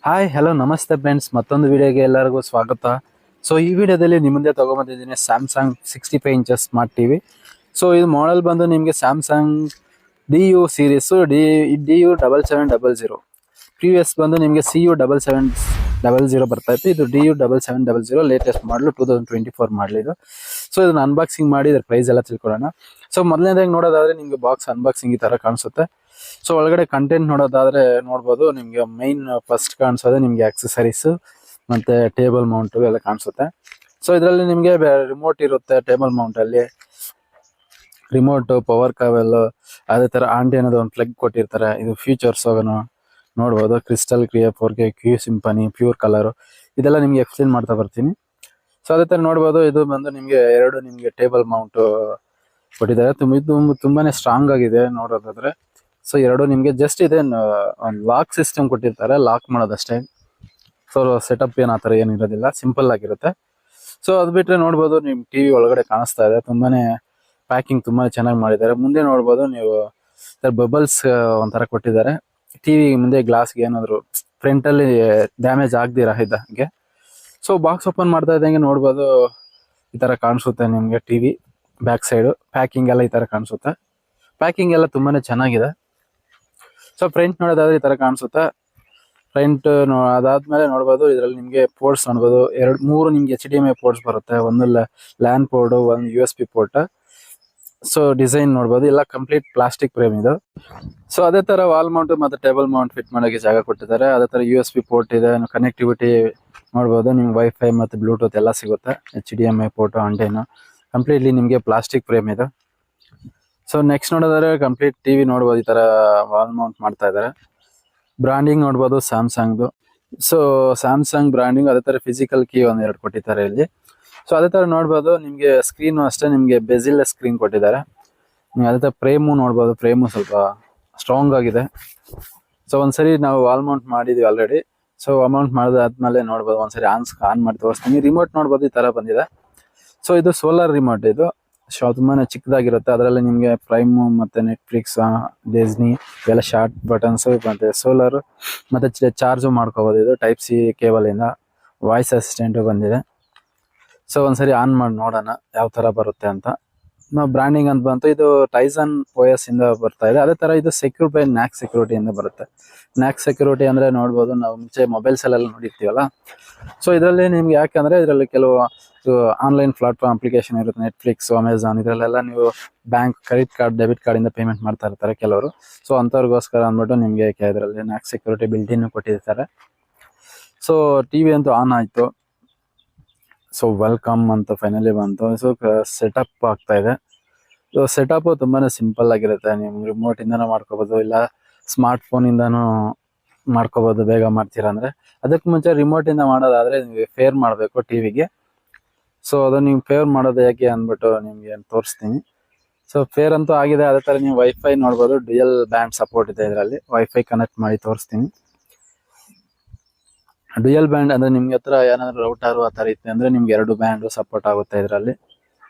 Hi hello ನಮಸ್ತೆ friends, ಮತ್ತೊಂದು ವಿಡಿಯೋಗೆ ಎಲ್ಲರಿಗೂ ಸ್ವಾಗತ. ಸೊ ಈ ವಿಡಿಯೋದಲ್ಲಿ ನಿಮ್ಮ ಮುಂದೆ ತೊಗೊಂಬಂದಿದ್ದೀನಿ Samsung 65 inches smart TV. So ಇದು ಮಾಡೆಲ್ ಬಂದು ನಿಮಗೆ Samsung DU series DU7700. Previous ಬಂದು ನಿಮಗೆ CU7700 ಬರ್ತಾ ಇತ್ತು. ಇದು DU7700 ಲೇಟೆಸ್ಟ್ ಮಾಡಲು 2024 ಮಾಡಲ್ ಇದು. ಸೊ ಇದನ್ನ ಅನ್ಬಾಕ್ಸಿಂಗ್ ಮಾಡಿ ಇದ್ರ ಪ್ರೈಸ್ ಎಲ್ಲ ತಿಳ್ಕೊಳ್ಳೋಣ. ಸೊ ಮೊದಲನೇದಾಗಿ ನೋಡೋದಾದ್ರೆ ನಿಮಗೆ ಬಾಕ್ಸ್ ಅನ್ಬಾಕ್ಸಿಂಗ್ ಈ ತರ ಕಾಣಿಸುತ್ತೆ. ಸೊ ಒಳಗಡೆ ಕಂಟೆಂಟ್ ನೋಡೋದಾದ್ರೆ ನೋಡ್ಬೋದು, ನಿಮಗೆ ಮೈನ್ ಫಸ್ಟ್ ಕಾಣಿಸೋದು ನಿಮಗೆ ಆಕ್ಸೆಸರೀಸ್ ಮತ್ತೆ ಟೇಬಲ್ ಮೌಂಟ್ ಎಲ್ಲ ಕಾಣಿಸುತ್ತೆ. ಸೊ ಇದರಲ್ಲಿ ನಿಮಗೆ ರಿಮೋಟ್ ಇರುತ್ತೆ. ಟೇಬಲ್ ಮೌಂಟ್ ಅಲ್ಲಿ ರಿಮೋಟ್, ಪವರ್ ಕಾವೆಲ್, ಅದೇ ತರ ಆಂಟೆನಾದ ಒಂದು ಪ್ಲಗ್ ಕೊಟ್ಟಿರ್ತಾರೆ. ಇದು ಫೀಚರ್ಸ್ ನೋಡ್ಬೋದು. Crystal clear 4K Q symphony pure colour, ಇದೆಲ್ಲ ನಿಮ್ಗೆ ಎಕ್ಸ್ಪ್ಲೇನ್ ಮಾಡ್ತಾ ಬರ್ತೀನಿ. ಸೊ ಅದೇ ತರ ನೋಡ್ಬೋದು, ಇದು ಬಂದು ನಿಮ್ಗೆ ನಿಮ್ಗೆ ಟೇಬಲ್ ಮೌಂಟ್ ಕೊಟ್ಟಿದ್ದಾರೆ. ತುಂಬಾನೇ ಸ್ಟ್ರಾಂಗ್ ಆಗಿದೆ ನೋಡೋದಾದ್ರೆ. ಸೊ ಎರಡು ನಿಮ್ಗೆ ಜಸ್ಟ್ ಇದೆ ಒಂದು ಲಾಕ್ ಸಿಸ್ಟಮ್ ಕೊಟ್ಟಿರ್ತಾರೆ, ಲಾಕ್ ಮಾಡೋದಷ್ಟೇ. ಸೊ ಸೆಟಪ್ ಏನ್ ಆತರ ಏನಿರೋದಿಲ್ಲ, ಸಿಂಪಲ್ ಆಗಿರುತ್ತೆ. ಸೊ ಅದ್ ಬಿಟ್ರೆ ನೋಡ್ಬೋದು, ನಿಮ್ ಟಿವಿ ಒಳಗಡೆ ಕಾಣಿಸ್ತಾ ಇದೆ. ತುಂಬಾನೇ ಪ್ಯಾಕಿಂಗ್ ತುಂಬಾನೇ ಚೆನ್ನಾಗಿ ಮಾಡಿದ್ದಾರೆ. ಮುಂದೆ ನೋಡ್ಬೋದು ನೀವು ಬಬಲ್ಸ್ ಒಂಥರ ಕೊಟ್ಟಿದ್ದಾರೆ. ಟಿವಿ ಮುಂದೆ ಗ್ಲಾಸ್ಗೆ ಏನಾದ್ರು ಫ್ರಂಟ್ ಅಲ್ಲಿ ಡ್ಯಾಮೇಜ್ ಆಗ್ದಿರಾ ಇದ್ದಂಗೆ. ಸೊ ಬಾಕ್ಸ್ ಓಪನ್ ಮಾಡ್ತಾ ಇದ್ದಂಗೆ ನೋಡ್ಬೋದು, ಈ ತರ ಕಾಣಿಸುತ್ತೆ ನಿಮ್ಗೆ ಟಿವಿ ಬ್ಯಾಕ್ ಸೈಡ್. ಪ್ಯಾಕಿಂಗ್ ಎಲ್ಲ ಈ ತರ ಕಾಣಿಸುತ್ತೆ. ಪ್ಯಾಕಿಂಗ್ ಎಲ್ಲ ತುಂಬಾನೇ ಚೆನ್ನಾಗಿದೆ. ಸೊ ಫ್ರಂಟ್ ನೋಡೋದಾದ್ರೆ ಈ ತರ ಕಾಣಿಸುತ್ತೆ. ಫ್ರಂಟ್ ಅದಾದ್ಮೇಲೆ ನೋಡ್ಬೋದು, ಇದರಲ್ಲಿ ನಿಮ್ಗೆ ಪೋರ್ಟ್ಸ್ ನೋಡ್ಬೋದು. ಮೂರು ನಿಮ್ಗೆ HDMI ಪೋರ್ಟ್ಸ್ ಬರುತ್ತೆ. ಒಂದು ಲ್ಯಾನ್ ಪೋರ್ಟ್, ಒಂದು USB ಪೋರ್ಟ್. ಸೊ ಡಿಸೈನ್ ನೋಡ್ಬೋದು, ಎಲ್ಲ ಕಂಪ್ಲೀಟ್ ಪ್ಲಾಸ್ಟಿಕ್ ಫ್ರೇಮ್ ಇದು. ಸೊ ಅದೇ ತರ ವಾಲ್ ಮೌಂಟ್ ಮತ್ತೆ ಟೇಬಲ್ ಮೌಂಟ್ ಫಿಟ್ ಮಾಡೋಕೆ ಜಾಗ ಕೊಟ್ಟಿದ್ದಾರೆ. ಅದೇ ತರ USB ಪೋರ್ಟ್ ಇದೆ. ಕನೆಕ್ಟಿವಿಟಿ ನೋಡ್ಬೋದು, ನಿಮ್ಗೆ ವೈಫೈ ಮತ್ತೆ ಬ್ಲೂಟೂತ್ ಎಲ್ಲ ಸಿಗುತ್ತೆ. HDMI ಪೋರ್ಟ್, ಆಂಟೆನಾ ಕಂಪ್ಲೀಟ್ಲಿ ನಿಮ್ಗೆ ಪ್ಲಾಸ್ಟಿಕ್ ಫ್ರೇಮ್ ಇದೆ. ಸೊ ನೆಕ್ಸ್ಟ್ ನೋಡೋದಾದ್ರೆ ಕಂಪ್ಲೀಟ್ ಟಿವಿ ನೋಡ್ಬೋದು, ಈ ತರ ವಾಲ್ ಮೌಂಟ್ ಮಾಡ್ತಾ ಇದಾರೆ. ಬ್ರಾಂಡಿಂಗ್ ನೋಡ್ಬೋದು ಸ್ಯಾಮ್ಸಂಗ್ದು. ಸೊ ಸ್ಯಾಮ್ಸಂಗ್ ಬ್ರಾಂಡಿಂಗ್, ಅದೇ ತರ ಫಿಸಿಕಲ್ ಕೀ ಒಂದೆರಡು ಕೊಟ್ಟಿದ್ದಾರೆ ಇಲ್ಲಿ. ಸೊ ಅದೇ ತರ ನೋಡ್ಬೋದು, ನಿಮ್ಗೆ ಸ್ಕ್ರೀನ್ ಅಷ್ಟೇ ನಿಮ್ಗೆ ಬೆಜಿಲ್ ಸ್ಕ್ರೀನ್ ಕೊಟ್ಟಿದ್ದಾರೆ. ನೀವು ಅದೇ ತರ ಫ್ರೇಮು ನೋಡ್ಬೋದು, ಫ್ರೇಮು ಸ್ವಲ್ಪ ಸ್ಟ್ರಾಂಗ್ ಆಗಿದೆ. ಸೊ ಒಂದ್ಸರಿ ನಾವು ವಾಲ್ ಮೌಂಟ್ ಮಾಡಿದ್ವಿ ಆಲ್ರೆಡಿ. ಸೊ ಅಮೌಂಟ್ ಮಾಡಿದಾದ್ಮೇಲೆ ನೋಡ್ಬೋದು, ಒಂದ್ಸರಿ ಆನ್ ಮಾಡಿ ತೋರಿಸ್ತೀನಿ. ರಿಮೋಟ್ ನೋಡ್ಬೋದು, ಈ ತರ ಬಂದಿದೆ. ಸೊ ಇದು ಸೋಲಾರ್ ರಿಮೋಟ್ ಇದು. ತುಂಬಾನೇ ಚಿಕ್ಕದಾಗಿರುತ್ತೆ. ಅದರಲ್ಲಿ ನಿಮ್ಗೆ ಪ್ರೈಮ್ ಮತ್ತೆ ನೆಟ್ಫ್ಲಿಕ್ಸ್, ಡಿಸ್ನಿ ಎಲ್ಲ ಶಾರ್ಟ್ ಬಟನ್ಸ್, ಮತ್ತೆ ಸೋಲಾರ್ ಮತ್ತೆ ಚಾರ್ಜ್ ಮಾಡ್ಕೋಬಹುದು. ಇದು ಟೈಪ್ ಸಿ ಕೇಬಲ್ ಇಂದ. ವಾಯ್ಸ್ ಅಸಿಸ್ಟೆಂಟ್ ಬಂದಿದೆ. ಸೊ ಒಂದ್ಸರಿ ಆನ್ ಮಾಡಿ ನೋಡೋಣ ಯಾವ ತರ ಬರುತ್ತೆ ಅಂತ. ಬ್ರಾಂಡಿಂಗ್ ಅಂತ ಬಂತು, ಇದು ಟೈಸನ್ OS ಇಂದ ಬರ್ತಾ ಇದೆ. ಅದೇ ತರ ಇದು ಸೆಕ್ಯೂರ್ಡ್ ಬೈ ನ್ಯಾಕ್ ಸೆಕ್ಯೂರಿಟಿ ಇಂದ ಬರುತ್ತೆ. ನ್ಯಾಕ್ ಸೆಕ್ಯೂರಿಟಿ ಅಂದ್ರೆ ನೋಡ್ಬೋದು, ನಾವು ಮುಂಚೆ ಮೊಬೈಲ್ಸ್ ಎಲ್ಲ ನೋಡಿರ್ತೀವಲ್ಲ. ಸೊ ಇದರಲ್ಲಿ ನಿಮ್ಗೆ ಯಾಕಂದ್ರೆ ಇದರಲ್ಲಿ ಕೆಲವು ಆನ್ಲೈನ್ ಪ್ಲಾಟ್ಫಾರ್ಮ್ ಅಪ್ಲಿಕೇಶನ್ ಇರುತ್ತೆ. ನೆಟ್ಫ್ಲಿಕ್ಸ್, ಅಮೆಝಾನ್, ಇದರಲ್ಲೆಲ್ಲ ನೀವು bank, credit card, debit card ಇಂದ ಪೇಮೆಂಟ್ ಮಾಡ್ತಾ ಇರ್ತಾರೆ ಕೆಲವರು. ಸೊ ಅಂತವ್ರಿಗೋಸ್ಕರ ಅಂದ್ಬಿಟ್ಟು ನಿಮ್ಗೆ ಇದರಲ್ಲಿ ನ್ಯಾಕ್ ಸೆಕ್ಯೂರಿಟಿ ಬಿಲ್ಟ್-ಇನ್ ಕೊಟ್ಟಿರ್ತಾರೆ. ಸೊ ಟಿವಿ ಅಂತೂ ಆನ್ ಆಯ್ತು. ಸೊ ವೆಲ್ಕಮ್ ಅಂತ ಫೈನಲಿ ಬಂತು. ಸೊ ಸೆಟಪ್ ಆಗ್ತಾ ಇದೆ. ಸೊ ಸೆಟಪ್ ತುಂಬಾನೇ ಸಿಂಪಲ್ ಆಗಿರುತ್ತೆ. ನೀವು ರಿಮೋಟ್ ಇಂದಾನು ಮಾಡ್ಕೋಬಹುದು, ಇಲ್ಲ ಸ್ಮಾರ್ಟ್ ಫೋನ್ ಇಂದಾನು ಮಾಡ್ಕೋಬಹುದು. ಬೇಗ ಮಾಡ್ತೀರಾ ಅಂದ್ರೆ ಅದಕ್ಕೆ ಮುಂಚೆ ರಿಮೋಟ್ ಇಂದ ಮಾಡೋದಾದ್ರೆ ನೀವು ಫೇರ್ ಮಾಡಬೇಕು ಟಿವಿಗೆ. ಸೊ ಅದನ್ನ ನೀವು ಫೇರ್ ಮಾಡೋದು ಹೇಗೆ ಅಂದ್ಬಿಟ್ಟು ನಿಮ್ಗೆ ತೋರಿಸ್ತೀನಿ. ಸೊ ಫೇರ್ ಅಂತೂ ಆಗಿದೆ. ಅದೇ ತರ ನೀವು ವೈಫೈ ನೋಡ್ಬೋದು, ಡ್ಯುಯಲ್ ಬ್ಯಾಂಡ್ ಸಪೋರ್ಟ್ ಇದೆ ಇದರಲ್ಲಿ. ವೈಫೈ ಕನೆಕ್ಟ್ ಮಾಡಿ ತೋರಿಸ್ತೀನಿ. ಡ್ಯುಯಲ್ ಬ್ಯಾಂಡ್ ಅಂದ್ರೆ ನಿಮ್ಗೆ ಹತ್ರ ಏನಾದ್ರು ರೌಟರ್ ಆ ತರ ಇತ್ತು ಅಂದ್ರೆ ನಿಮ್ಗೆ 2 ಬ್ಯಾಂಡ್ ಸಪೋರ್ಟ್ ಆಗುತ್ತೆ ಇದರಲ್ಲಿ.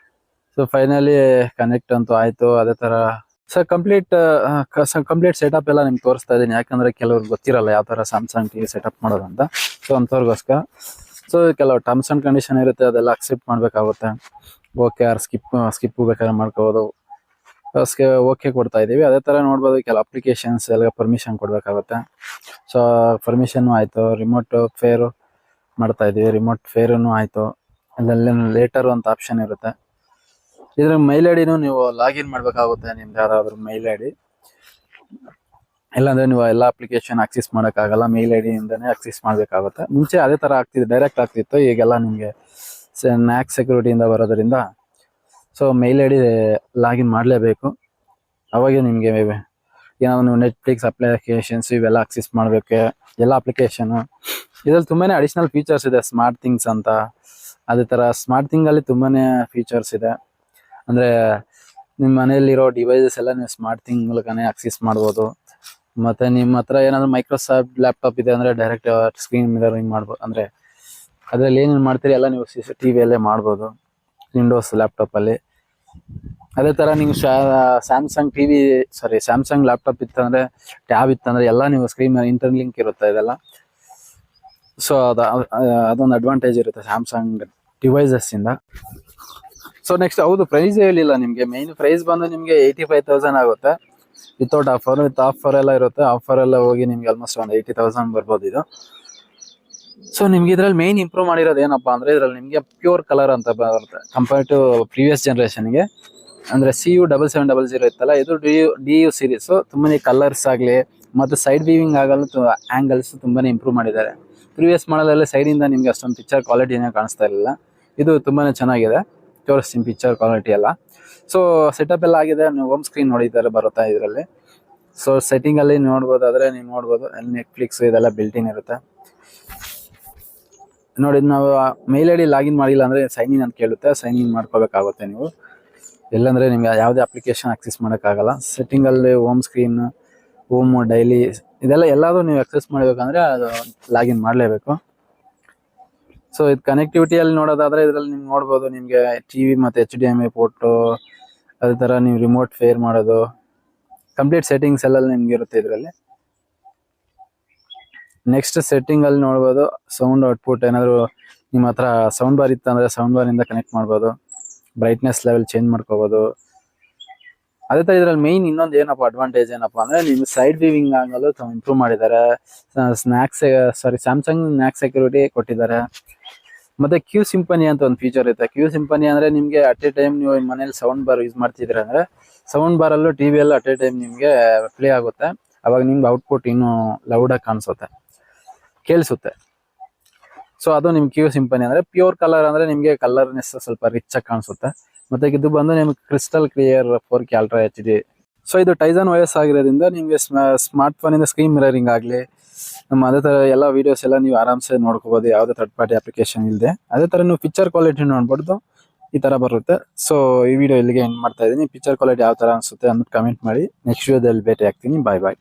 ಸೊ ಫೈನಲಿ ಕನೆಕ್ಟ್ ಅಂತೂ ಆಯ್ತು. ಅದೇ ತರ ಕಂಪ್ಲೀಟ್ ಸೆಟಪ್ ಎಲ್ಲ ನಿಮ್ಗೆ ತೋರಿಸ್ತಾ ಇದ್ದೀನಿ. ಯಾಕಂದ್ರೆ ಕೆಲವ್ರಿಗೆ ಗೊತ್ತಿರಲ್ಲ ಯಾವ ತರ ಸ್ಯಾಮ್ಸಂಗ್ ಟಿವಿ ಸೆಟಪ್ ಮಾಡೋದಂತ. ಸೊ ಅಂತವ್ರಿಗೋಸ್ಕರ. ಸೊ ಕೆಲವು ಟರ್ಮ್ಸ್ ಅಂಡ್ ಕಂಡೀಷನ್ ಇರುತ್ತೆ, ಅದೆಲ್ಲ ಅಕ್ಸೆಪ್ಟ್ ಮಾಡ್ಬೇಕಾಗುತ್ತೆ. ಓಕೆ ಆರ್ ಸ್ಕಿಪ್ ಬೇಕಾದ್ರೆ ಮಾಡ್ಕೋಬಹುದು. ಓಕೆ ಕೊಡ್ತಾ ಇದೀವಿ. ಅದೇ ತರ ನೋಡ್ಬೋದು, ಕೆಲವು ಅಪ್ಲಿಕೇಶನ್ಸ್ ಎಲ್ಲ ಪರ್ಮಿಷನ್ ಕೊಡ್ಬೇಕಾಗುತ್ತೆ. ಸೊ ಪರ್ಮಿಷನ್ ಆಯ್ತು. ರಿಮೋಟ್ ಫೇರ್ ಮಾಡ್ತಾ ಇದೀವಿ. ರಿಮೋಟ್ ಫೇರ್ನು ಆಯ್ತು. ಅದ್ರಲ್ಲಿ ಲೇಟರ್ ಅಂತ ಆಪ್ಷನ್ ಇರುತ್ತೆ. ಇದ್ರ ಮೈಲ್ ಐಡಿನೂ ನೀವು ಲಾಗಿನ್ ಮಾಡ್ಬೇಕಾಗುತ್ತೆ, ನಿಮ್ದು ಯಾರಾದ್ರೂ ಮೈಲ್ ಐಡಿ. ಇಲ್ಲಾಂದ್ರೆ ನೀವು ಎಲ್ಲ ಅಪ್ಲಿಕೇಶನ್ ಆಕ್ಸೆಸ್ ಮಾಡೋಕ್ಕಾಗಲ್ಲ. ಮೇಲ್ ಐಡಿ ಇಂದಾನೆ ಆಕ್ಸೆಸ್ ಮಾಡ್ಬೇಕಾಗುತ್ತೆ. ಮುಂಚೆ ಅದೇ ತರ ಆಗ್ತಿತ್ತು, ಡೈರೆಕ್ಟ್ ಆಗ್ತಿತ್ತು. ಈಗೆಲ್ಲ ನಿಮ್ಗೆ ನ್ಯಾಕ್ ಸೆಕ್ಯೂರಿಟಿಯಿಂದ ಬರೋದ್ರಿಂದ ಸೊ ಮೇಲ್ ಐಡಿ ಲಾಗಿನ್ ಮಾಡಲೇಬೇಕು. ಅವಾಗೆ ನಿಮ್ಗೆ ಏನಾದ್ರು ನೀವು ನೆಟ್ಫ್ಲಿಕ್ಸ್ ಅಪ್ಲಿಕೇಶನ್ಸ್ ಇವೆಲ್ಲ ಆಕ್ಸೆಸ್ ಮಾಡ್ಬೇಕು. ಎಲ್ಲ ಅಪ್ಲಿಕೇಶನ್ ಇದ್ರಲ್ಲಿ ತುಂಬಾನೇ ಅಡಿಷನಲ್ ಫೀಚರ್ಸ್ ಇದೆ. ಸ್ಮಾರ್ಟ್ ಥಿಂಗ್ಸ್ ಅಂತ, ಅದೇ ತರ ಸ್ಮಾರ್ಟ್ ಥಿಂಗ್ ಅಲ್ಲಿ ತುಂಬಾನೇ ಫೀಚರ್ಸ್ ಇದೆ. ಅಂದ್ರೆ ನಿಮ್ಮ ಮನೆಯಲ್ಲಿರೋ ಡಿವೈಸಸ್ ಎಲ್ಲ ನೀವು ಸ್ಮಾರ್ಟ್ ಥಿಂಗ್ ಮೂಲಕನೇ ಆಕ್ಸೆಸ್ ಮಾಡ್ಬೋದು. ಮತ್ತೆ ನಿಮ್ಮ ಹತ್ರ ಏನಾದ್ರು ಮೈಕ್ರೋಸಾಫ್ಟ್ ಲ್ಯಾಪ್ಟಾಪ್ ಇದೆ ಅಂದ್ರೆ ಡೈರೆಕ್ಟ್ ಸ್ಕ್ರೀನ್ ಮಿರರಿಂಗ್ ಮಾಡ್ಬೋದು. ಅಂದ್ರೆ ಅದ್ರಲ್ಲಿ ಏನೇನು ಮಾಡ್ತೀರಿ ಎಲ್ಲ ನೀವು ಟಿವಿಯಲ್ಲೇ ಮಾಡ್ಬೋದು, ವಿಂಡೋಸ್ ಲ್ಯಾಪ್ಟಾಪ್ ಅಲ್ಲಿ. ಅದೇ ತರ ನೀವು ಸ್ಯಾಮ್ಸಂಗ್ ಲ್ಯಾಪ್ಟಾಪ್ ಇತ್ತಂದ್ರೆ, ಟ್ಯಾಬ್ ಇತ್ತಂದ್ರೆ ಎಲ್ಲ ನೀವು ಸ್ಕ್ರೀನ್ ಇಂಟರ್ಲಿಂಕ್ ಇರುತ್ತೆ ಇದೆಲ್ಲ. ಸೊ ಅದೊಂದು ಅಡ್ವಾಂಟೇಜ್ ಇರುತ್ತೆ ಸ್ಯಾಮ್ಸಂಗ್ ಡಿವೈಸಸ್ ಇಂದ. ಸೊ ನೆಕ್ಸ್ಟ್ ಹೌದು ಪ್ರೈಸ್ ಹೇಳಿಲ್ಲ ನಿಮಗೆ. ಮೇನ್ ಪ್ರೈಸ್ ಬಂದು ನಿಮಗೆ 85,000 ಆಗುತ್ತೆ ವಿತೌಟ್ ಆಫರ್. ವಿತ್ ಆಫರ್ ಎಲ್ಲ ಇರುತ್ತೆ. ಆಫರ್ ಎಲ್ಲ ಹೋಗಿ ನಿಮ್ಗೆ ಆಲ್ಮೋಸ್ಟ್ ಒಂದು 80,000 ಬರ್ಬೋದು ಇದು. ಸೊ ನಿಮ್ಗೆ ಇದ್ರಲ್ಲಿ ಮೇನ್ ಇಂಪ್ರೂವ್ ಮಾಡಿರೋದು ಏನಪ್ಪಾ ಅಂದ್ರೆ ಇದ್ರಲ್ಲಿ ನಿಮ್ಗೆ ಪ್ಯೂರ್ ಕಲರ್ ಅಂತ ಬರುತ್ತೆ ಕಂಪೇರ್ ಟು ಪ್ರೀವಿಯಸ್ ಜನರೇಷನ್ಗೆ. ಅಂದ್ರೆ CU7700 ಇತ್ತಲ್ಲ, ಇದು DU ಸೀರೀಸ್. ತುಂಬಾನೇ ಕಲರ್ಸ್ ಆಗ್ಲಿ ಮತ್ತೆ ಸೈಡ್ ವೀವಿಂಗ್ ಆಗಲು ಆಂಗಲ್ಸ್ ತುಂಬಾನೇ ಇಂಪ್ರೂವ್ ಮಾಡಿದ್ದಾರೆ. ಪ್ರೀವಿಯಸ್ ಮಾಡಲಲ್ಲಿ ಸೈಡ್ ಇಂದ ನಿಮ್ಗೆ ಅಷ್ಟೊಂದು ಪಿಕ್ಚರ್ ಕ್ವಾಲಿಟಿ ಏನೋ ಕಾಣಿಸ್ತಾ ಇರಲಿಲ್ಲ. ಇದು ತುಂಬಾನೇ ಚೆನ್ನಾಗಿದೆ, ತೋರಿಸ್ತೀನಿ ಪಿಕ್ಚರ್ ಕ್ವಾಲಿಟಿ ಎಲ್ಲ. ಸೊ ಸೆಟಪ್ ಎಲ್ಲ ಆಗಿದೆ. ನೀವು ಹೋಮ್ ಸ್ಕ್ರೀನ್ ನೋಡಿದ್ದಾರೆ ಬರುತ್ತಾ ಇದರಲ್ಲಿ. ಸೊ ಸೆಟ್ಟಿಂಗ್ ಅಲ್ಲಿ ನೋಡ್ಬೋದಾದ್ರೆ ನೀವು ನೋಡ್ಬೋದು, ನೆಟ್ಫ್ಲಿಕ್ಸ್ ಇದೆಲ್ಲ ಬಿಲ್ಟಿನ್ ಇರುತ್ತೆ ನೋಡಿ. ನಾವು ಮೇಲ್ ಐಡಿ ಲಾಗಿನ್ ಮಾಡಿಲ್ಲ ಅಂದ್ರೆ ಸೈನ್ ಇನ್ ಅಂತ ಕೇಳುತ್ತೆ, ಸೈನ್ ಇನ್ ಮಾಡ್ಕೋಬೇಕಾಗುತ್ತೆ ನೀವು. ಇಲ್ಲಾಂದ್ರೆ ನಿಮ್ಗೆ ಯಾವುದೇ ಅಪ್ಲಿಕೇಶನ್ ಆಕ್ಸೆಸ್ ಮಾಡೋಕ್ಕಾಗಲ್ಲ. ಸೆಟ್ಟಿಂಗ್ ಅಲ್ಲಿ ಹೋಮ್ ಸ್ಕ್ರೀನ್, ಹೋಮ್, ಡೈಲಿ ಇದೆಲ್ಲ ಎಲ್ಲಾದ್ರೂ ನೀವು ಆಕ್ಸೆಸ್ ಮಾಡಬೇಕಂದ್ರೆ ಅದು ಲಾಗಿನ್ ಮಾಡಲೇಬೇಕು. ಸೊ ಇದು ಕನೆಕ್ಟಿವಿಟಿಯಲ್ಲಿ ನೋಡೋದಾದ್ರೆ ಇದರಲ್ಲಿ ನೀವು ನೋಡ್ಬೋದು, ನಿಮಗೆ ಟಿವಿ ಮತ್ತು HDMI ಪೋರ್ಟು, ಅದೇ ಥರ ನೀವು ರಿಮೋಟ್ ಫೇರ್ ಮಾಡೋದು, ಕಂಪ್ಲೀಟ್ ಸೆಟ್ಟಿಂಗ್ಸ್ ಎಲ್ಲ ನಿಮ್ಗೆ ಇರುತ್ತೆ ಇದರಲ್ಲಿ. ನೆಕ್ಸ್ಟ್ ಸೆಟ್ಟಿಂಗ್ ಅಲ್ಲಿ ನೋಡ್ಬೋದು ಸೌಂಡ್ ಔಟ್ಪುಟ್. ಏನಾದರೂ ನಿಮ್ಮ ಹತ್ರ ಸೌಂಡ್ ಬಾರ್ ಇತ್ತು ಅಂದ್ರೆ ಸೌಂಡ್ ಬಾರ್ ಇಂದ ಕನೆಕ್ಟ್ ಮಾಡ್ಬೋದು. ಬ್ರೈಟ್ನೆಸ್ ಲೆವೆಲ್ ಚೇಂಜ್ ಮಾಡ್ಕೋಬೋದು. ಅದೇ ಥರ ಇದ್ರಲ್ಲಿ ಮೇನ್ ಇನ್ನೊಂದು ಏನಪ್ಪ ಅಡ್ವಾಂಟೇಜ್ ಏನಪ್ಪ ಅಂದ್ರೆ ನಿಮ್ಗೆ ಸೈಡ್ ವೀವಿಂಗ್ ಆಗಲು ಇಂಪ್ರೂವ್ ಮಾಡಿದ್ದಾರೆ. ಸ್ಯಾಮ್ಸಂಗ್ ಸ್ನ್ಯಾಕ್ ಸೆಕ್ಯೂರಿಟಿ ಕೊಟ್ಟಿದ್ದಾರೆ. ಮತ್ತೆ ಕ್ಯೂ ಸಿಂಪನಿ ಅಂತ ಒಂದು ಫೀಚರ್ ಇರುತ್ತೆ. ಕ್ಯೂ ಸಿಂಪನಿ ಅಂದ್ರೆ ನಿಮ್ಗೆ ಅಟ್ ಎ ಟೈಮ್ ನೀವು ಮನೇಲಿ ಸೌಂಡ್ ಬಾರ್ ಯೂಸ್ ಮಾಡ್ತಿದ್ರೆ ಅಂದ್ರೆ ಸೌಂಡ್ ಬಾರ್ ಅಲ್ಲೂ ಟಿವಿಯಲ್ಲೂ ಅಟ್ ಎ ಟೈಮ್ ನಿಮ್ಗೆ ಪ್ಲೇ ಆಗುತ್ತೆ. ಅವಾಗ ನಿಮ್ಗೆ ಔಟ್ಪುಟ್ ಇನ್ನೂ ಲೌಡಾಗಿ ಕಾಣಿಸುತ್ತೆ, ಕೇಳಿಸುತ್ತೆ. ಸೊ ಅದು ನಿಮ್ ಕ್ಯೂ ಸಿಂಪನಿ ಅಂದ್ರೆ ಪ್ಯೂರ್ ಕಲರ್ ಅಂದ್ರೆ ನಿಮ್ಗೆ ಕಲರ್ನೆಸ್ ಸ್ವಲ್ಪ ರಿಚ್ ಆಗಿ ಕಾಣಿಸುತ್ತೆ. ಮತ್ತೆ ಇದು ಬಂದು ನಿಮ್ಗೆ crystal clear 4K ultra HD. So ಇದು ಟೈಸನ್ OS ಆಗಿರೋದ್ರಿಂದ ನಿಮ್ಗೆ ಸ್ಮಾರ್ಟ್ ಫೋನ್ ಇಂದ ಸ್ಕ್ರೀನ್ ಮಿರರಿಂಗ್ ಆಗಲಿ ಅದೇ ತರ ಎಲ್ಲ ವಿಡಿಯೋಸ್ ಎಲ್ಲ ನೀವು ಆರಾಮ್ಸೆ ನೋಡ್ಕೋಬಹುದು, ಯಾವುದೇ ಥರ್ಡ್ ಪಾರ್ಟಿ ಅಪ್ಲಿಕೇಶನ್ ಇಲ್ಲದೆ. ಅದೇ ತರ ನೀವು ಪಿಕ್ಚರ್ ಕ್ವಾಲಿಟಿ ನೋಡ್ಬೋದು, ಈ ತರ ಬರುತ್ತೆ. ಸೊ ಈ ವಿಡಿಯೋ ಇಲ್ಲಿಗೆ ಎಂಡ್ ಮಾಡ್ತಾ ಇದ್ದೀನಿ. ಪಿಕ್ಚರ್ ಕ್ವಾಲಿಟಿ ಯಾವ ತರ ಅನ್ಸುತ್ತೆ ಅಂತ ಕಮೆಂಟ್ ಮಾಡಿ. ನೆಕ್ಸ್ಟ್ ವಿಡಿಯೋದಲ್ಲಿ ಭೇಟಿ ಆಗ್ತೀನಿ. ಬಾಯ್ ಬಾಯ್.